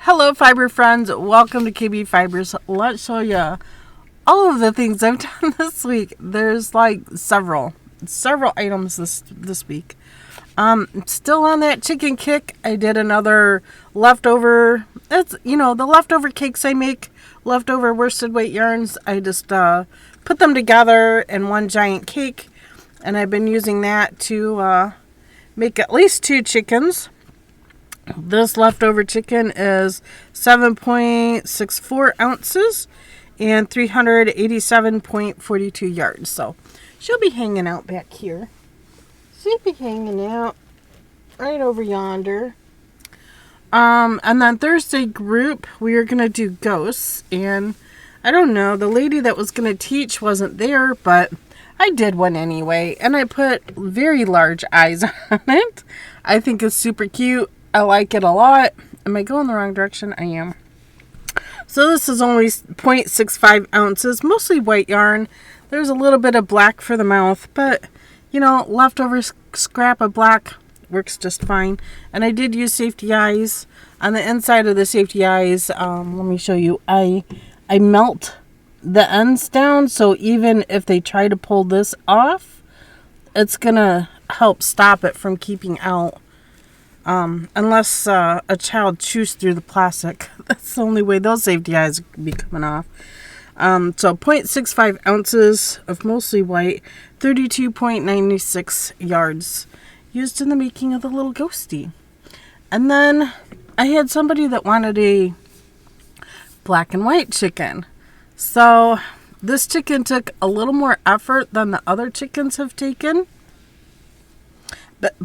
Hello, fiber friends. Welcome to KBfibers. Let's show you all of the things I've done this week. There's like several items this week. Still on that chicken kick. I did another leftover. It's the leftover cakes I make, leftover worsted weight yarns. I just put them together in one giant cake, and I've been using that to make at least 2 chickens. This leftover chicken is 7.64 ounces and 387.42 yards. So she'll be hanging out back here. She'll be hanging out right over yonder. And then Thursday group, we are going to do ghosts. And I don't know, the lady that was going to teach wasn't there, but I did one anyway. And I put very large eyes on it. I think it's super cute. I like it a lot. Am I going the wrong direction? I am. So this is only 0.65 ounces, mostly white yarn. There's a little bit of black for the mouth, but leftover scrap of black works just fine. And I did use safety eyes. On the inside of the safety eyes, let me show you. I melt the ends down, so even if they try to pull this off, it's gonna help stop it from keeping out. Unless a child chews through the plastic. That's the only way those safety eyes will be coming off. So 0.65 ounces of mostly white, 32.96 yards used in the making of the little ghostie. And then I had somebody that wanted a black and white chicken. So this chicken took a little more effort than the other chickens have taken. But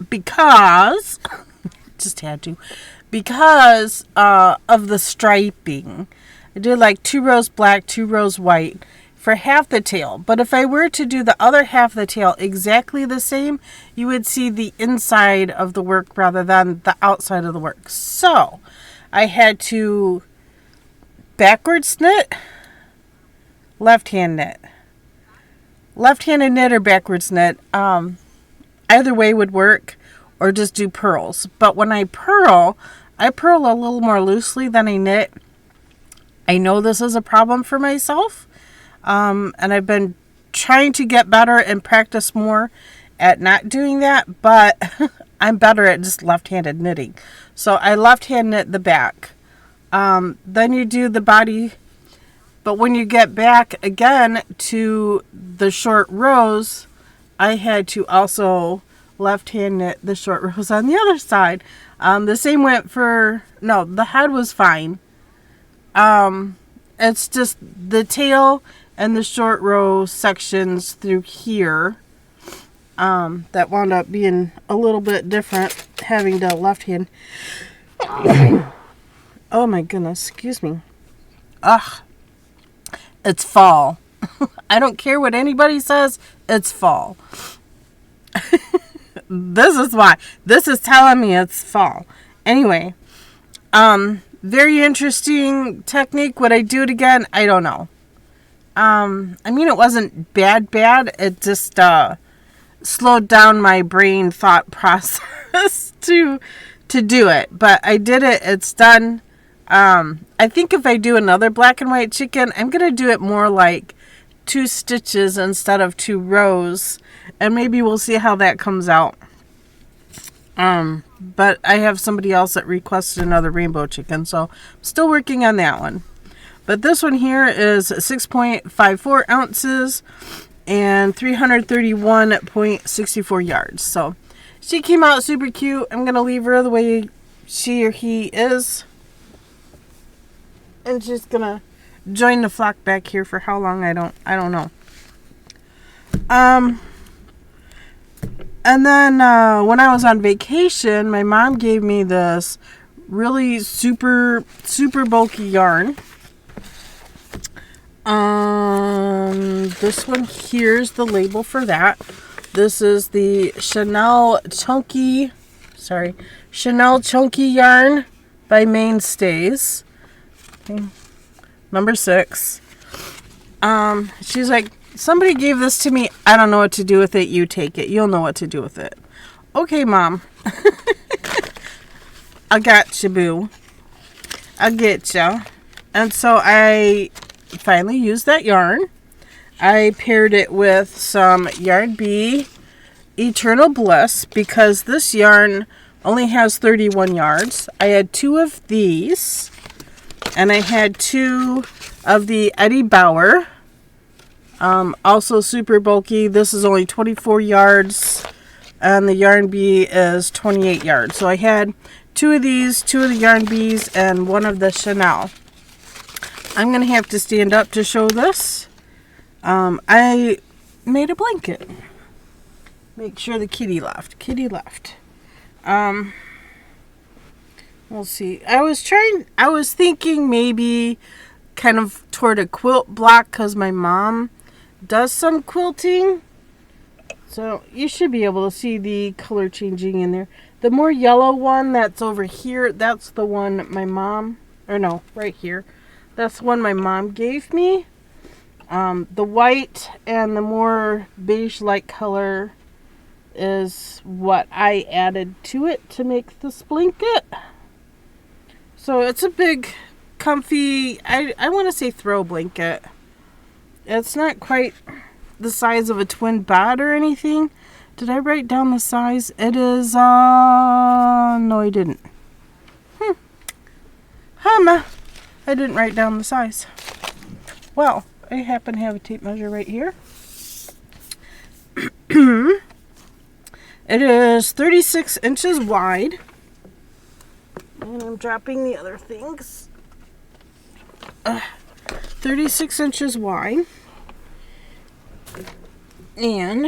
because just had to, because of the striping, I did like 2 rows black, 2 rows white for half the tail. But if I were to do the other half of the tail exactly the same, you would see the inside of the work rather than the outside of the work. So I had to backwards knit, left-hand knit, left-handed knit or backwards knit. Either way would work, or just do purls. But when I purl a little more loosely than I knit. I know this is a problem for myself, and I've been trying to get better and practice more at not doing that, but I'm better at just left-handed knitting. So I left-hand knit the back. Then you do the body, but when you get back again to the short rows, I had to also left-hand knit the short rows on the other side. The same went for, no, the head was fine. It's just the tail and the short row sections through here that wound up being a little bit different, having to left-hand. Oh my goodness, excuse me. Ugh, it's fall. I don't care what anybody says, it's fall. This is why. This is telling me it's fall. Anyway, very interesting technique. Would I do it again? I don't know. I mean, it wasn't bad. It just slowed down my brain thought process to do it. But I did it. It's done. I think if I do another black and white chicken, I'm going to do it more like 2 stitches instead of 2 rows, and maybe we'll see how that comes out. But I have somebody else that requested another rainbow chicken, so I'm still working on that one. But this one here is 6.54 ounces and 331.64 yards. So she came out super cute. I'm gonna leave her the way she or he is, and she's gonna join the flock back here for how long, I don't know. And then when I was on vacation, my mom gave me this really super bulky yarn. This one here's the label for that. This is the Chanel Chunky yarn by Mainstays. Okay. Number 6. She's like, somebody gave this to me. I don't know what to do with it. You take it. You'll know what to do with it. Okay, Mom. I got you, boo. I'll get you. And so I finally used that yarn. I paired it with some Yarn Bee Eternal Bliss because this yarn only has 31 yards. I had 2 of these, and I had 2 of the Eddie Bauer, also super bulky. This is only 24 yards, and the Yarn Bee is 28 yards. So I had 2 of these, 2 of the Yarn Bees, and 1 of the Chanel. I'm going to have to stand up to show this. I made a blanket. Make sure the kitty left. Kitty left. We'll see. I was thinking maybe kind of toward a quilt block because my mom does some quilting. So you should be able to see the color changing in there. The more yellow one that's over here, that's the one my mom, or no, right here. That's the one my mom gave me. The white and the more beige-like color is what I added to it to make this blanket. So it's a big, comfy, I want to say throw blanket. It's not quite the size of a twin bed or anything. Did I write down the size? It is, no I didn't. I didn't write down the size. Well, I happen to have a tape measure right here. It is 36 inches wide. And I'm dropping the other things. 36 inches wide. And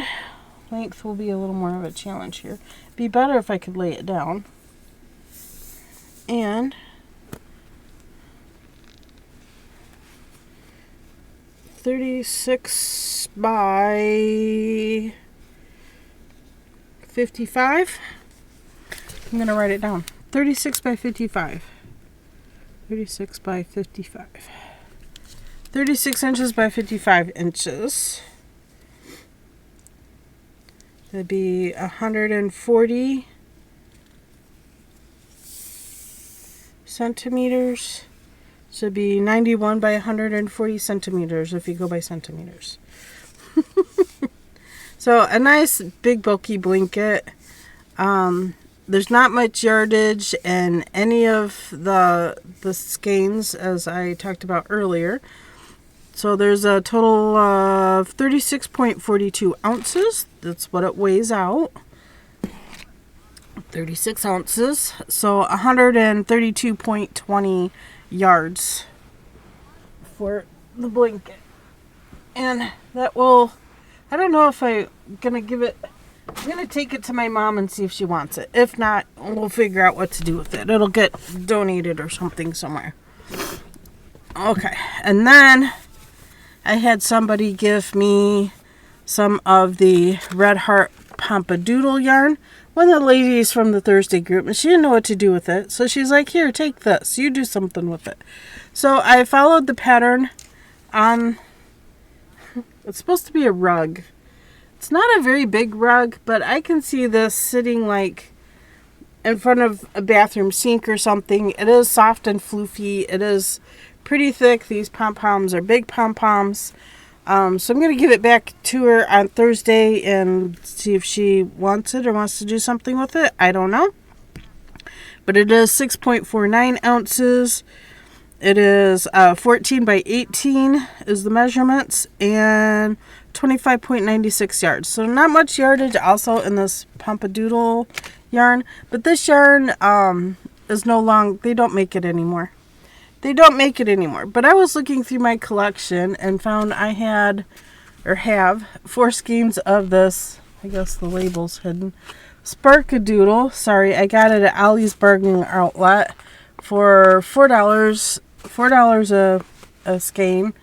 length will be a little more of a challenge here. Be better if I could lay it down. And .36 by 55. I'm going to write it down. 36 by 55. 36 by 55. 36 inches by 55 inches. That'd be 140 centimeters. So it'd be 91 by 140 centimeters if you go by centimeters. So a nice big bulky blanket. There's not much yardage in any of the skeins as I talked about earlier. So there's a total of 36.42 ounces. That's what it weighs out. 36 ounces. So 132.20 yards for the blanket. And that will, I don't know if I'm going to take it to my mom and see if she wants it. If not, we'll figure out what to do with it. It'll get donated or something somewhere. Okay. And then I had somebody give me some of the Red Heart Pompadoodle yarn. One of the ladies from the Thursday group, and she didn't know what to do with it. So she's like, here, take this. You do something with it. So I followed the pattern on, it's supposed to be a rug. It's not a very big rug, but I can see this sitting like in front of a bathroom sink or something. It is soft and floofy. It is pretty thick. These pom-poms are big pom-poms. So I'm going to give it back to her on Thursday and see if she wants it or wants to do something with it. I don't know. But it is 6.49 ounces. It is 14 by 18 is the measurements and 25.96 yards. So not much yardage also in this Pompadoodle yarn. But this yarn is no longer, they don't make it anymore. They don't make it anymore. But I was looking through my collection and found I had, or have, 4 skeins of this. I guess the label's hidden. Sparkadoodle. Sorry, I got it at Ollie's Bargain Outlet for $4. $4 a skein.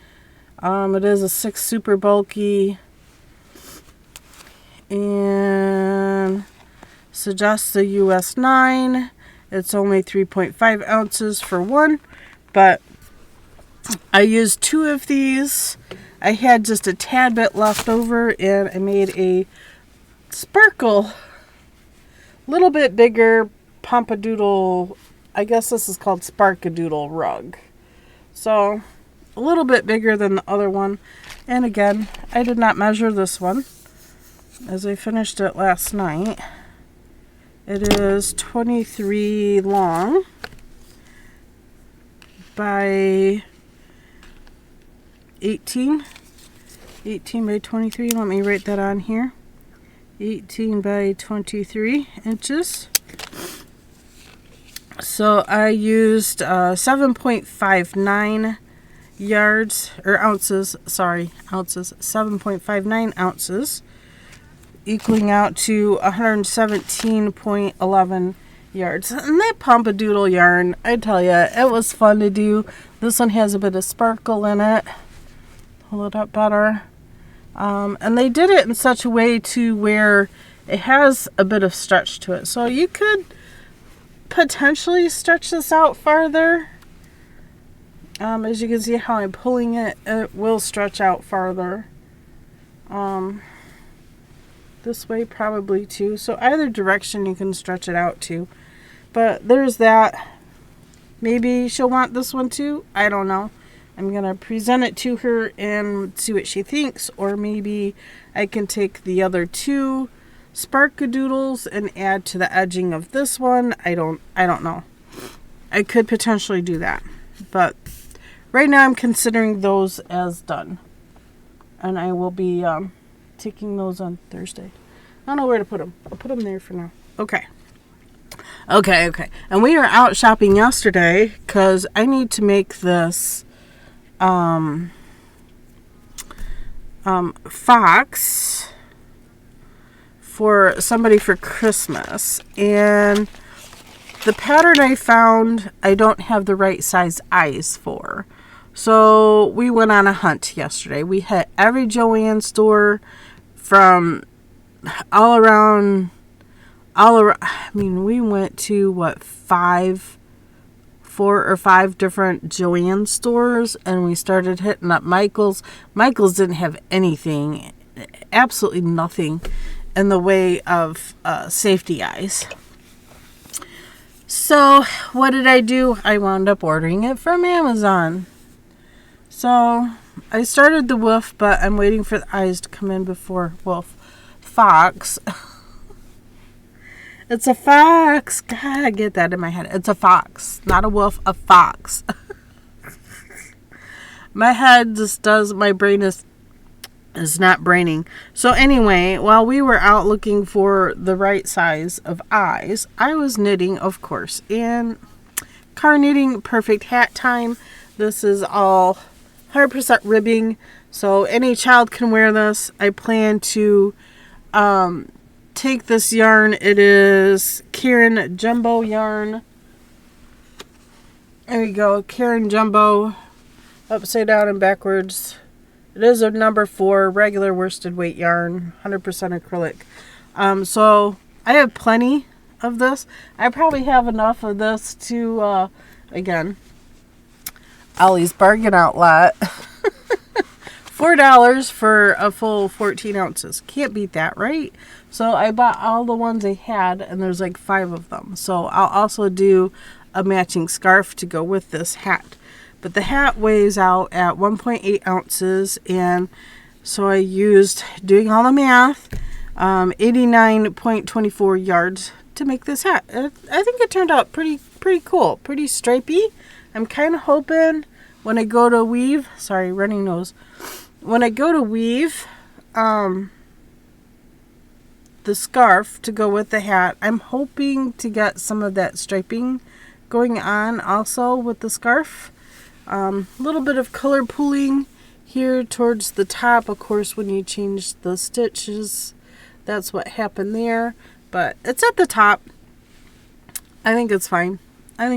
It is a 6 super bulky. And suggests a US 9. It's only 3.5 ounces for one. But I used 2 of these. I had just a tad bit left over and I made a sparkle, little bit bigger Pompadoodle I guess this is called Sparkadoodle rug. So a little bit bigger than the other one. And again, I did not measure this one as I finished it last night. It is 23 long by 18 by 23. Let me write that on here. 18 by 23 inches. So I used 7.59 yards or ounces, sorry, ounces, 7.59 ounces, equaling out to 117.11 yards. And that Pompadoodle yarn, I tell you, it was fun to do. This one has a bit of sparkle in it. Hold it up better. And they did it in such a way to where it has a bit of stretch to it. So you could potentially stretch this out farther. As you can see how I'm pulling it, it will stretch out farther. This way probably too. So either direction you can stretch it out to. But there's that. Maybe she'll want this one too. I don't know. I'm going to present it to her and see what she thinks. Or maybe I can take the other two Sparkadoodles and add to the edging of this one. I don't know. I could potentially do that. But right now I'm considering those as done. And I will be taking those on Thursday. I don't know where to put them. I'll put them there for now. Okay. And we were out shopping yesterday because I need to make this fox for somebody for Christmas. And the pattern I found, I don't have the right size eyes for. So we went on a hunt yesterday. We hit every Joann store from all around. I mean, we went to what, 4 or 5 different Joann stores, and we started hitting up Michael's. Michael's didn't have anything, absolutely nothing in the way of safety eyes. So what did I do? I wound up ordering it from Amazon. So I started the wolf, but I'm waiting for the eyes to come in before fox. It's a fox. God, get that in my head. It's a fox, not a wolf, a fox. My head just does, my brain is not braining. So anyway, while we were out looking for the right size of eyes, I was knitting, of course, and car knitting, perfect hat time. This is all 100% ribbing, so any child can wear this. I plan to take this yarn. It is Karen Jumbo yarn. There we go, Karen Jumbo, upside down and backwards. It is a number 4 regular worsted weight yarn, 100% acrylic. So I have plenty of this. I probably have enough of this to, again, Ollie's Bargain Outlet. $4 for a full 14 ounces. Can't beat that, right? So I bought all the ones I had, and there's like 5 of them. So I'll also do a matching scarf to go with this hat. But the hat weighs out at 1.8 ounces, and so I used, doing all the math, 89.24 yards to make this hat. I think it turned out pretty cool, pretty stripey. I'm kind of hoping when I go to weave, sorry, running nose. When I go to weave the scarf to go with the hat, I'm hoping to get some of that striping going on also with the scarf. A little bit of color pooling here towards the top. Of course, when you change the stitches, that's what happened there. But it's at the top. I think it's fine. I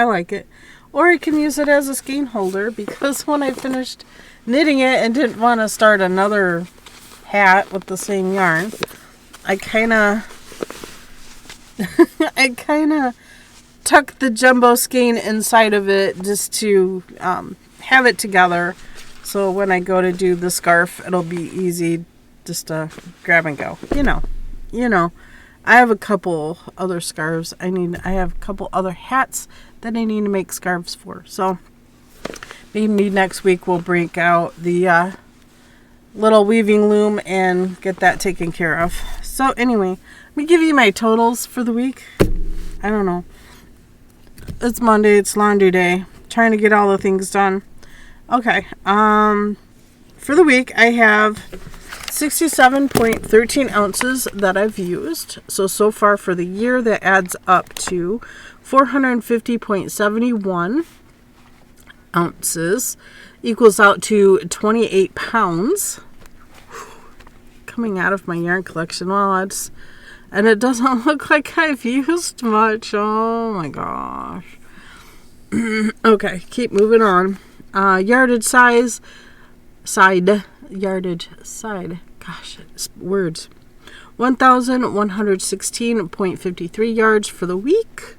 like it. Or I can use it as a skein holder, because when I finished knitting it and didn't want to start another hat with the same yarn, I kind of tuck the jumbo skein inside of it just to have it together, so when I go to do the scarf, it'll be easy just to grab and go. You know, I have a couple other scarves. I have a couple other hats that I need to make scarves for. So maybe next week we'll break out the little weaving loom and get that taken care of. So anyway, let me give you my totals for the week. I don't know. It's Monday. It's laundry day. Trying to get all the things done. Okay. For the week, I have 67.13 ounces that I've used. So far for the year, that adds up to 450.71 ounces. Equals out to 28 pounds. Coming out of my yarn collection. Well, and it doesn't look like I've used much. Oh my gosh. Okay, keep moving on. Yardage side. Gosh, words. 1,116.53 yards for the week.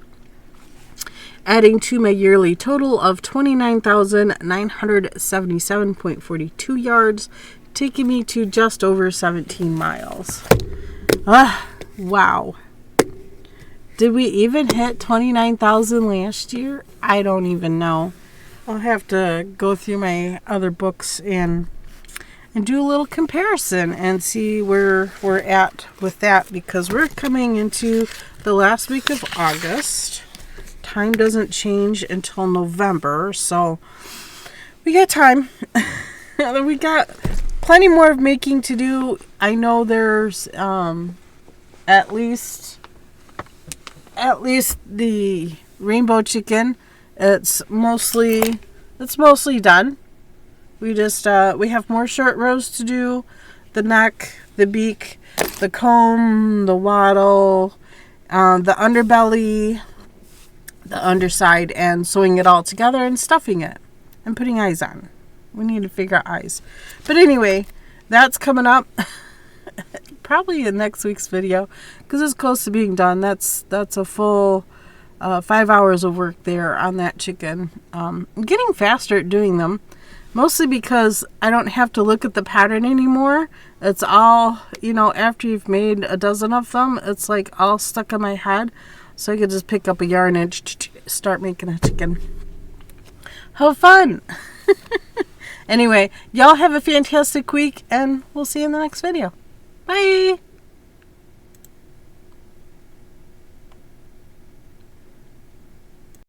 Adding to my yearly total of 29,977.42 yards, taking me to just over 17 miles. Wow. Did we even hit 29,000 last year? I don't even know. I'll have to go through my other books and do a little comparison and see where we're at with that, because we're coming into the last week of August. Time doesn't change until November, so we got time. We got plenty more of making to do. I know there's at least the rainbow chicken. It's mostly done. We just we have more short rows to do. The neck, the beak, the comb, the wattle, the underbelly, the underside, and sewing it all together and stuffing it and putting eyes on. We need to figure out eyes. But anyway, that's coming up probably in next week's video, because it's close to being done. That's a full 5 hours of work there on that chicken. I'm getting faster at doing them, mostly because I don't have to look at the pattern anymore. It's all, after you've made a dozen of them, it's like all stuck in my head. So I could just pick up a yarn and start making a chicken. How fun! Anyway, y'all have a fantastic week, and we'll see you in the next video. Bye!